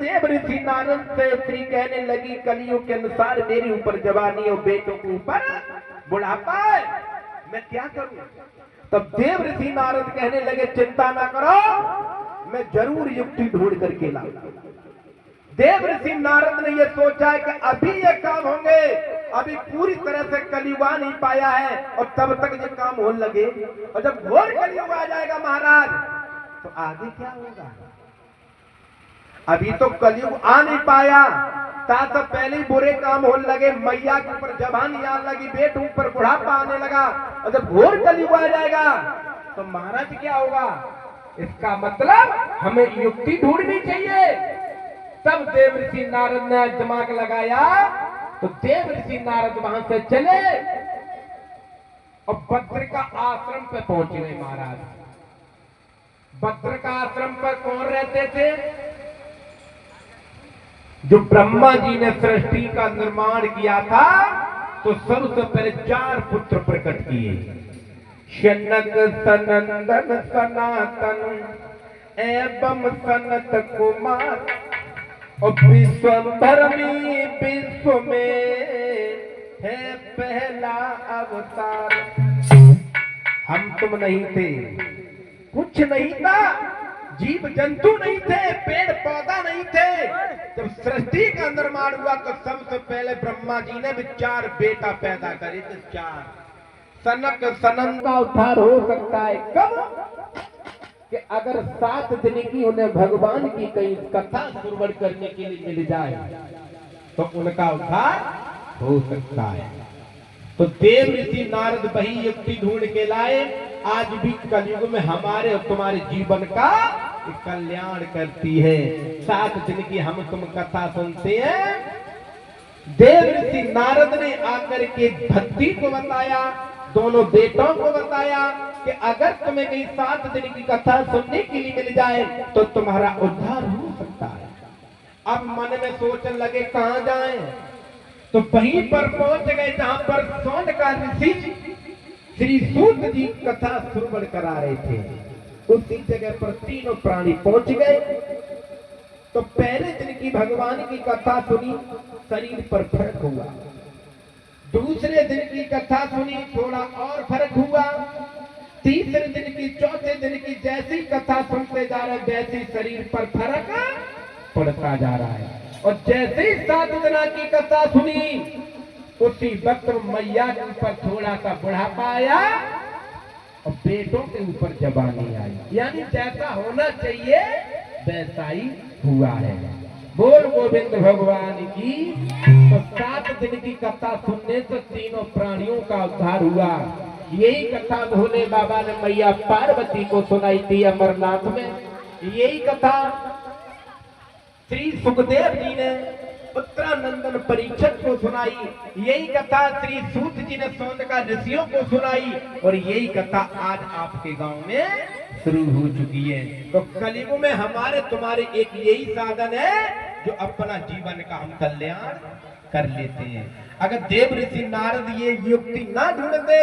देव ऋषि नारद से स्त्री कहने लगी, कलियुग के अनुसार मेरे ऊपर जवानी और बेटों के ऊपर बुढ़ापा है, मैं क्या करूं? तब देव ऋषि नारद कहने लगे, चिंता ना करो, मैं जरूर युक्ति ढूंढ करके लाऊंगा। देव ऋषि नारद ने यह सोचा है कि अभी ये काम होंगे, अभी पूरी तरह से कलियुग आ नहीं पाया है और तब तक ये काम होने लगे, और जब घोर कलियुग आ जाएगा महाराज तो आगे क्या होगा? अभी तो कलयुग आ नहीं पाया, ताकि पहले ही बुरे काम होने लगे, मैया के ऊपर जवानी आने लगी, बेटों पर बुढ़ापा आने लगा, और जब घोर कलयुग आ जाएगा तो महाराज क्या होगा? इसका मतलब हमें युक्ति ढूंढनी चाहिए। तब देव ऋषि नारद ने दिमाग लगाया, तो देव ऋषि नारद वहां से चले और भद्र का आश्रम पे पहुंच गए। महाराज भद्र का आश्रम पर कौन रहते थे? जो ब्रह्मा जी ने सृष्टि का निर्माण किया था, तो सबसे पहले 4 पुत्र प्रकट किए, शनक सनंदन सनातन एवं सनत कुमार, और विश्वभरमी विश्व में है पहला अवतार। हम तुम नहीं थे, कुछ नहीं था, जीव जंतु नहीं थे, पेड़ पौधा नहीं थे। जब सृष्टि का निर्माण हुआ तो सबसे पहले ब्रह्मा जी ने भी 4 बेटा पैदा करे थे। 4 सनक सनंद का उद्धार हो सकता है कब? कि अगर 7 दिन की उन्हें भगवान की कहीं कथा श्रवण करने के लिए मिल जाए तो उनका उद्धार हो सकता है। तो देव ऋषि नारद वही युक्ति ढूंढ के लाए। आज भी कलयुग में हमारे और तुम्हारे जीवन का कल्याण करती है। 7 दिन की हम तुम कथा सुनते हैं। देव ऋषि नारद ने आकर के भक्ति को बताया, दोनों बेटों को बताया कि अगर तुम्हें कहीं 7 दिन की कथा सुनने के लिए मिल जाए तो तुम्हारा उद्धार हो सकता है। अब मन में सोचने लगे कहां जाएं, तो वहीं पर पहुंच गए जहां पर सोन का ऋषि श्री सूत जी कथा श्रवण करा रहे थे। उसी जगह पर तीनों प्राणी पहुंच गए। तो पहले दिन की भगवान की कथा सुनी, शरीर पर फर्क हुआ। दूसरे दिन की कथा सुनी, थोड़ा और फर्क हुआ। तीसरे दिन की, चौथे दिन की जैसी कथा सुनते जा रहे वैसे शरीर पर फर्क पड़ता जा रहा है। और जैसे ही 7 दिन की कथा सुनी, उसी वक्त मैया के ऊपर थोड़ा सा बुढ़ापा आया और बेटों के ऊपर जवानी आई। यानी जैसा होना चाहिए वैसा ही हुआ है। बोल गोविंद भगवान की। तो 7 दिन की कथा सुनने से तीनों प्राणियों का उद्धार हुआ। यही कथा भोले बाबा ने मैया पार्वती को सुनाई थी अमरनाथ में। यही कथा श्री सुखदेव जी ने उत्तरानंदन परीक्षक को सुनाई। यही कथा श्री सूत जी ने सोनका ऋषियों को सुनाई। और यही कथा आज आपके गांव में शुरू हो चुकी है। तो कलयुग में हमारे तुम्हारे एक यही साधन है जो अपना जीवन का हम कल्याण कर लेते हैं। अगर देव ऋषि नारद ये युक्ति ना ढूंढते